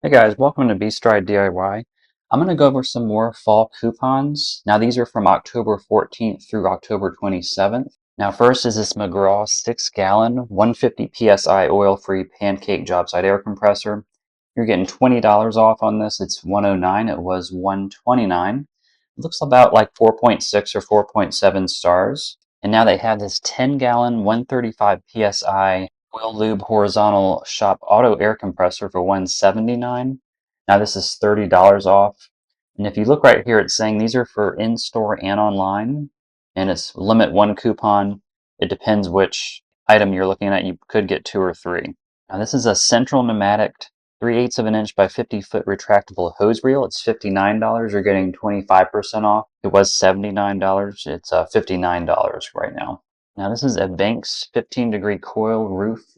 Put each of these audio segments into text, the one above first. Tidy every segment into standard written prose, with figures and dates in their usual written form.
Hey guys, welcome to Stride DIY. I'm going to go over some more fall coupons. Now these are from October 14th through October 27th. Now first is this McGraw 6-gallon 150 PSI oil-free pancake job site air compressor. You're getting $20 off on this. It's $109. It was $129. It looks about like 4.6 or 4.7 stars. And now they have this 10-gallon 135 PSI Oil Lube horizontal shop auto air compressor for $179. Now this is $30 off. And if you look right here, it's saying these are for in-store and online. And it's limit one coupon. It depends which item you're looking at. You could get two or three. Now this is a central pneumatic 3/8 of an inch by 50-foot retractable hose reel. It's $59. You're getting 25% off. It was $79. It's $59 right now. Now this is a Banks 15-degree coil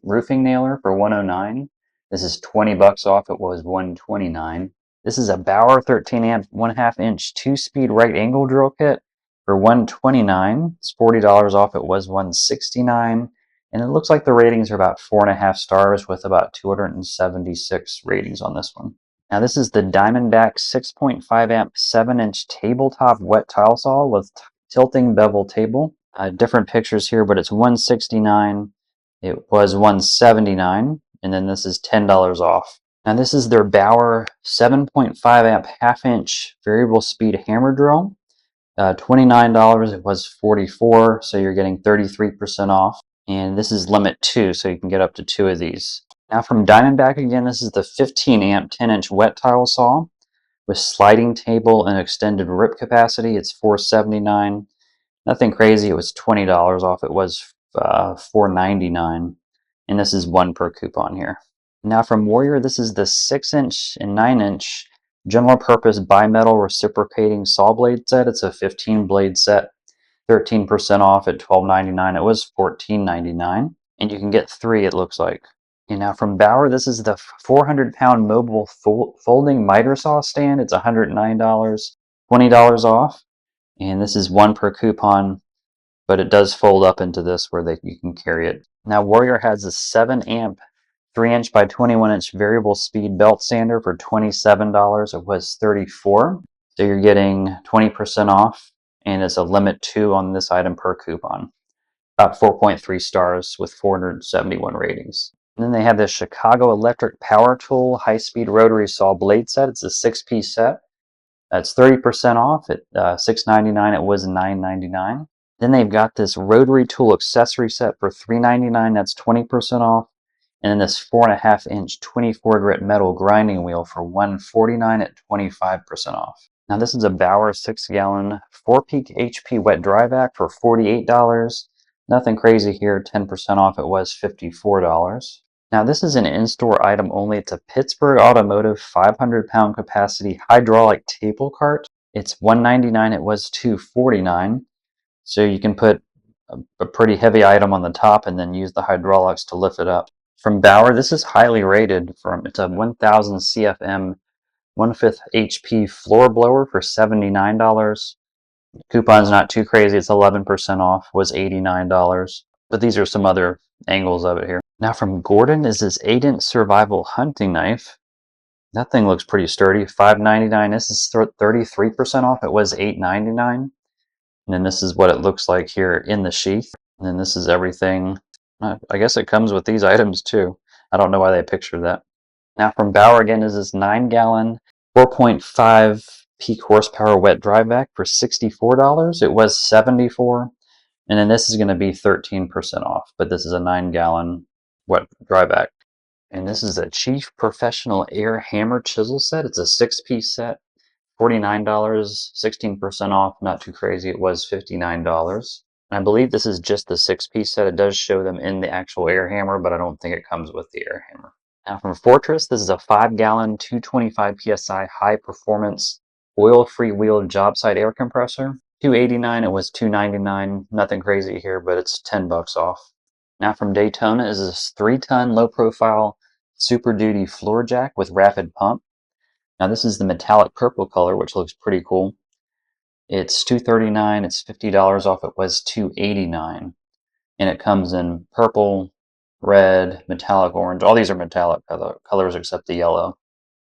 roofing nailer for $109. This is $20 off. It was $129. This is a Bauer 13 amp 1/2 inch 2-speed right angle drill kit for $129. It's $40 off. It was $169. And it looks like the ratings are about 4.5 stars with about 276 ratings on this one. Now this is the Diamondback 6.5 amp 7-inch tabletop wet tile saw with tilting bevel table. Different pictures here, but it's $169. It was $179, and then this is $10 off. Now this is their Bauer 7.5 amp 1/2 inch variable speed hammer drill. $29. It was $44, so you're getting 33% off. And this is limit 2, so you can get up to 2 of these. Now from Diamondback again, this is the 15 amp 10-inch wet tile saw with sliding table and extended rip capacity. It's $479. Nothing crazy. It was $20 off. It was $499. And this is 1 per coupon here. Now from Warrior, this is the 6-inch and 9-inch general purpose bimetal reciprocating saw blade set. It's a 15 blade set. 13% off at $12.99. It was $14.99. And you can get 3, it looks like. And now from Bauer, this is the 400-pound mobile folding miter saw stand. It's $109. $20 off. And this is 1 per coupon, but it does fold up into this where you can carry it. Now Warrior has a 7 amp 3-inch by 21-inch variable speed belt sander for $27. It was $34. So you're getting 20% off, and it's a limit 2 on this item per coupon. About 4.3 stars with 471 ratings. And then they have this Chicago Electric Power Tool high-speed rotary saw blade set. It's a 6-piece set. That's 30% off at $6.99. It was $9.99. Then they've got this rotary tool accessory set for $3.99. That's 20% off. And then this 4.5 inch 24 grit metal grinding wheel for $149 at 25% off. Now this is a Bauer 6-gallon 4-peak HP wet dry vac for $48. Nothing crazy here. 10% off. It was $54. Now this is an in-store item only. It's a Pittsburgh Automotive 500-pound capacity hydraulic table cart. It's $199. It was $249. So you can put a pretty heavy item on the top and then use the hydraulics to lift it up. From Bauer, this is highly rated. It's a 1000 CFM 1/5 HP floor blower for $79. Coupon's not too crazy. It's 11% off. Was $89. But these are some other angles of it here. Now from Gordon is this 8-inch survival hunting knife. That thing looks pretty sturdy. $5.99. This is 33% off. It was $8.99. And then this is what it looks like here in the sheath. And then this is everything. I guess it comes with these items too. I don't know why they pictured that. Now from Bauer again is this 9-gallon 4.5 peak horsepower wet dry vac for $64. It was $74. And then this is going to be 13% off, but this is a 9-gallon wet dry vac. And this is a Chief Professional Air Hammer Chisel set. It's a 6-piece set, $49, 16% off, not too crazy. It was $59. And I believe this is just the 6-piece set. It does show them in the actual air hammer, but I don't think it comes with the air hammer. Now from Fortress, this is a 5-gallon 225 PSI high performance oil-free wheel job site air compressor. $289. It was $299. Nothing crazy here, but it's $10 off. Now from Daytona is this 3-ton low-profile Super Duty floor jack with rapid pump. Now this is the metallic purple color, which looks pretty cool. It's $239. It's $50 off. It was $289. And it comes in purple, red, metallic orange. All these are metallic colors except the yellow.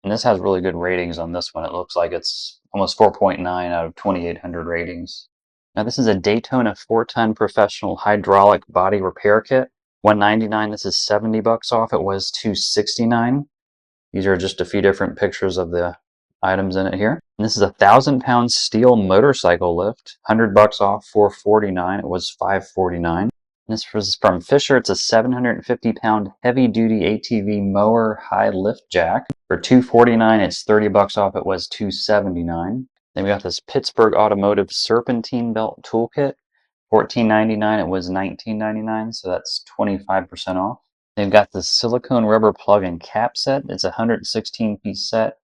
And this has really good ratings on this one. It looks like it's almost 4.9 out of 2,800 ratings. Now this is a Daytona 4-ton professional hydraulic body repair kit. $199. This is $70 off. It was $269. These are just a few different pictures of the items in it here. And this is a 1,000-pound steel motorcycle lift. $100 off, $449. It was $549. This was from Fisher. It's a 750-pound heavy-duty ATV mower high lift jack. For $249, it's $30 off. It was $279. Then we got this Pittsburgh Automotive serpentine belt toolkit. $14.99. It was $19.99, so that's 25% off. They've got the silicone rubber plug and cap set. It's a 116-piece set,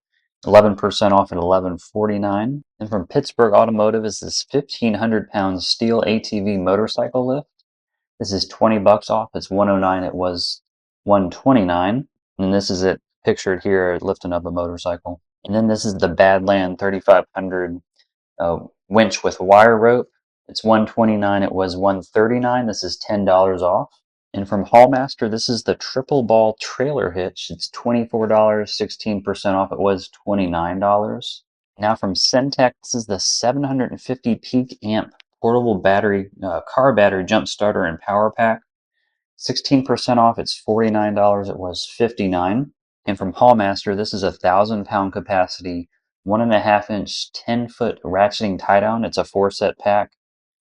11% off at $11.49. And from Pittsburgh Automotive is this 1,500-pound steel ATV motorcycle lift. This is $20 off. It's $109. It was $129. And this is it pictured here lifting up a motorcycle. And then this is the Badland 3500 winch with wire rope. It's $129. It was $139. This is $10 off. And from Hallmaster, this is the triple ball trailer hitch. It's $24, 16% off. It was $29. Now from Centec, this is the 750 peak amp portable battery, car battery jump starter and power pack. 16% off. It's $49. It was $59. And from Hallmaster, this is a 1,000-pound capacity, 1.5-inch, 10-foot ratcheting tie down. It's a 4-set pack.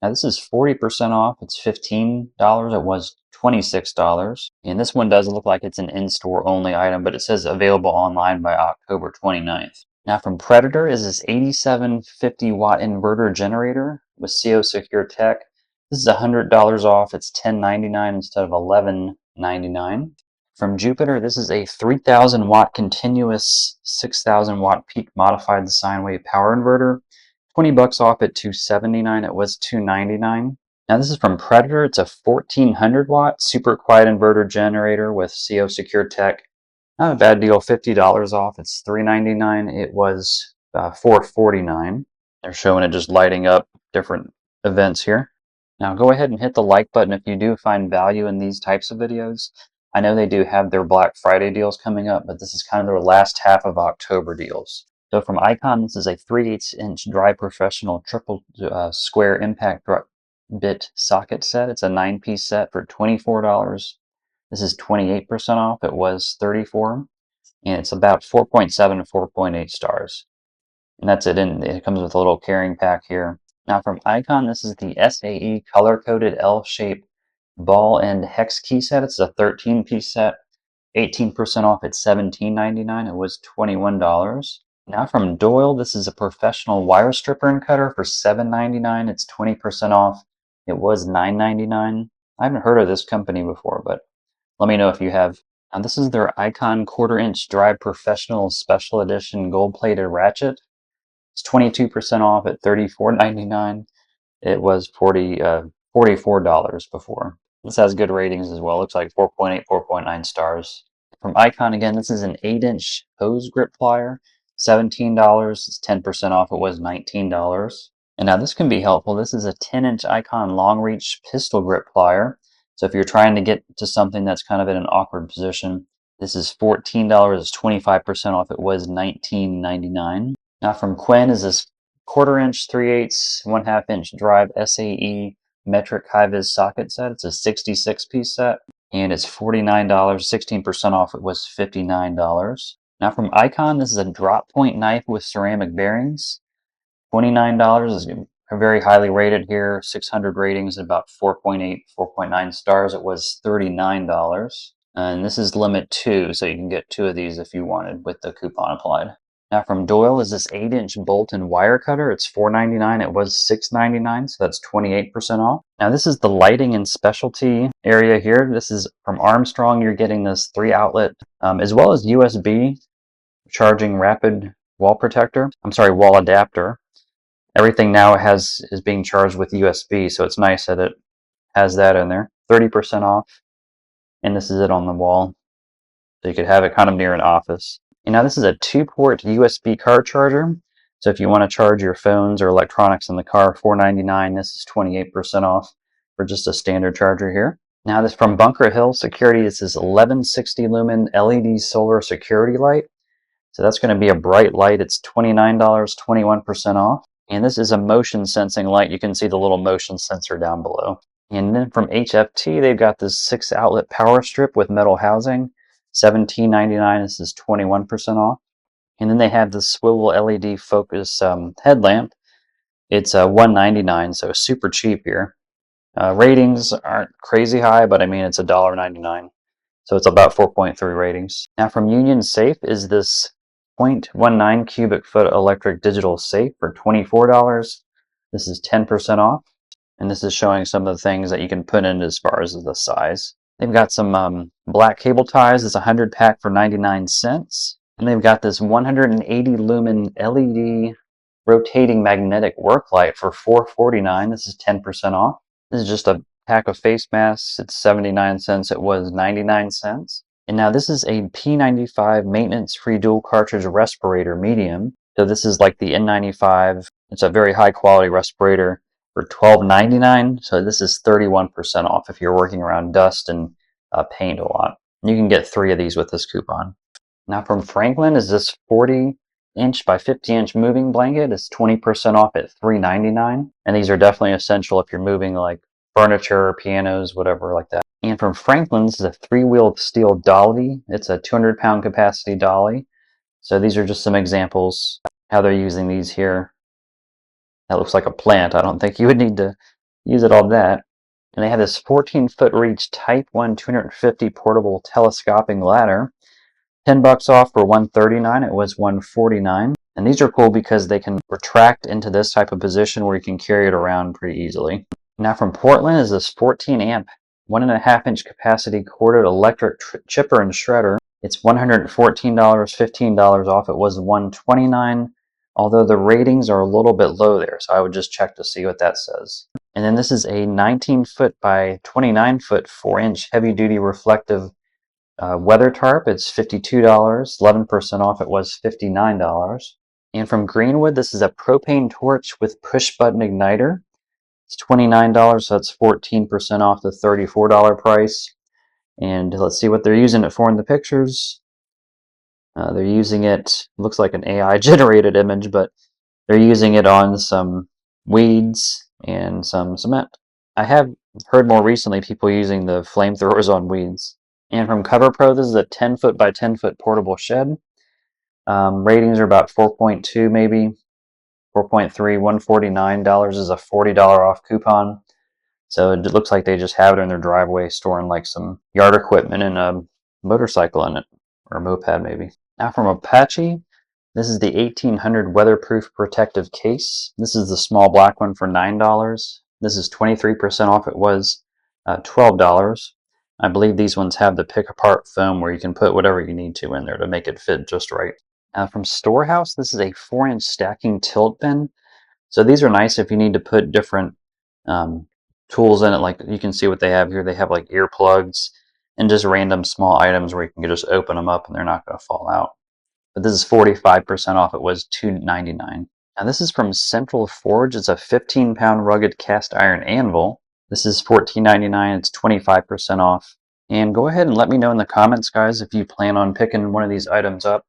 Now this is 40% off. It's $15. It was $26. And this one does look like it's an in-store only item, but it says available online by October 29th. Now from Predator is this 8750 watt inverter generator with CO Secure Tech. This is $100 off. It's $10.99 instead of $11.99. From Jupiter, this is a 3,000 watt continuous 6,000 watt peak modified sine wave power inverter. $20 off at $279. It was $299. Now this is from Predator. It's a 1,400 watt super quiet inverter generator with CO Secure Tech. Not a bad deal. $50 off. It's $399. It was $449. They're showing it just lighting up different events here. Now go ahead and hit the like button if you do find value in these types of videos. I know they do have their Black Friday deals coming up, but this is kind of their last half of October deals. So from Icon, this is a 3/8-inch dry professional triple square impact bit socket set. It's a 9-piece set for $24. This is 28% off. It was $34. And it's about 4.7 to 4.8 stars. And that's it. And it comes with a little carrying pack here. Now from Icon, this is the SAE color-coded L-shaped ball and hex key set. It's a 13-piece set, 18% off at $17.99. It was $21. Now from Doyle, this is a professional wire stripper and cutter for $7.99. It's 20% off. It was $9.99. I haven't heard of this company before, but let me know if you have. Now this is their Icon 1/4-inch dry professional special edition gold-plated ratchet. It's 22% off at $34.99. It was $44 before. This has good ratings as well. Looks like 4.8, 4.9 stars. From Icon again, this is an 8-inch hose grip plier. $17. It's 10% off. It was $19. And now this can be helpful. This is a 10-inch Icon long reach pistol grip plier. So if you're trying to get to something that's kind of in an awkward position, this is $14. It's 25% off. It was $19.99. Now from Quinn is this 1/4-inch, 3/8, 1/2-inch drive SAE metric high-vis socket set. It's a 66-piece set, and it's $49, 16% off. It was $59. Now from Icon, this is a drop point knife with ceramic bearings. $29 is very highly rated here. 600 ratings, about 4.8, 4.9 stars. It was $39. And this is limit 2, so you can get 2 of these if you wanted with the coupon applied. Now from Doyle is this 8-inch bolt and wire cutter. It's $4.99. It was $6.99, so that's 28% off. Now this is the lighting and specialty area here. This is from Armstrong. You're getting this 3-outlet as well as USB charging rapid wall protector. Wall adapter. Everything now is being charged with USB, so it's nice that it has that in there. 30% off. And this is it on the wall. So you could have it kind of near an office. And now this is a 2-port USB car charger. So if you want to charge your phones or electronics in the car, $4.99. This is 28% off for just a standard charger here. Now this from Bunker Hill Security. This is 1160 lumen LED solar security light. So that's going to be a bright light. It's $29, 21% off. And this is a motion sensing light. You can see the little motion sensor down below. And then from HFT, they've got this 6-outlet power strip with metal housing. $17.99. This is 21% off. And then they have the swivel LED focus headlamp. It's $199, so super cheap here. Ratings aren't crazy high, but I mean, it's $1.99. So it's about 4.3 ratings. Now from Union Safe is this 0.19 cubic foot electric digital safe for $24. This is 10% off. And this is showing some of the things that you can put in as far as the size. They've got some black cable ties. It's a 100 pack for 99 cents. And they've got this 180 lumen LED rotating magnetic work light for $4.49. This is 10% off. This is just a pack of face masks. It's 79 cents. It was 99 cents. And now this is a P95 maintenance-free dual cartridge respirator medium. So this is like the N95. It's a very high quality respirator for $12.99. So this is 31% off if you're working around dust and paint a lot. You can get 3 of these with this coupon. Now from Franklin is this 40-inch by 50-inch moving blanket. It's 20% off at $3.99. And these are definitely essential if you're moving like furniture, pianos, whatever like that. And from Franklin's is a 3-wheeled steel dolly. It's a 200-pound capacity dolly. So these are just some examples how they're using these here. That looks like a plant. I don't think you would need to use it all that. And they have this 14-foot reach Type 1 250 portable telescoping ladder. $10 off for $139. It was $149. And these are cool because they can retract into this type of position where you can carry it around pretty easily. Now from Portland is this 14 amp, 1.5-inch capacity corded electric chipper and shredder. It's $114, $15 off. It was $129. Although the ratings are a little bit low there, so I would just check to see what that says. And then this is a 19-foot by 29-foot 4-inch heavy-duty reflective weather tarp. It's $52, 11% off. It was $59. And from Greenwood, this is a propane torch with push-button igniter. It's $29, so that's 14% off the $34 price. And let's see what they're using it for in the pictures. They're using it, looks like an AI generated image, but they're using it on some weeds and some cement. I have heard more recently people using the flamethrowers on weeds. And from CoverPro, this is a 10-foot by 10-foot portable shed. Ratings are about 4.2 maybe, 4.3, $149 is a $40 off coupon. So it looks like they just have it in their driveway storing like some yard equipment and a motorcycle in it, or a moped maybe. Now from Apache, this is the 1800 weatherproof protective case. This is the small black one for $9. This is 23% off. It was $12. I believe these ones have the pick apart foam where you can put whatever you need to in there to make it fit just right. From Storehouse, this is a 4-inch stacking tilt bin. So these are nice if you need to put different tools in it. Like you can see what they have here. They have like earplugs and just random small items where you can just open them up and they're not going to fall out. But this is 45% off. It was $2.99. Now this is from Central Forge. It's a 15-pound rugged cast iron anvil. This is $14.99. It's 25% off. And go ahead and let me know in the comments, guys, if you plan on picking one of these items up.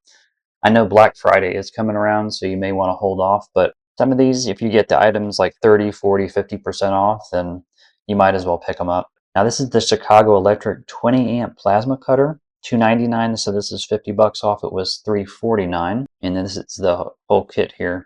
I know Black Friday is coming around, so you may want to hold off, but some of these, if you get the items like 30, 40, 50% off, then you might as well pick them up. Now this is the Chicago Electric 20 amp plasma cutter, $2.99, so this is $50 off. It was $3.49, and then this is the whole kit here.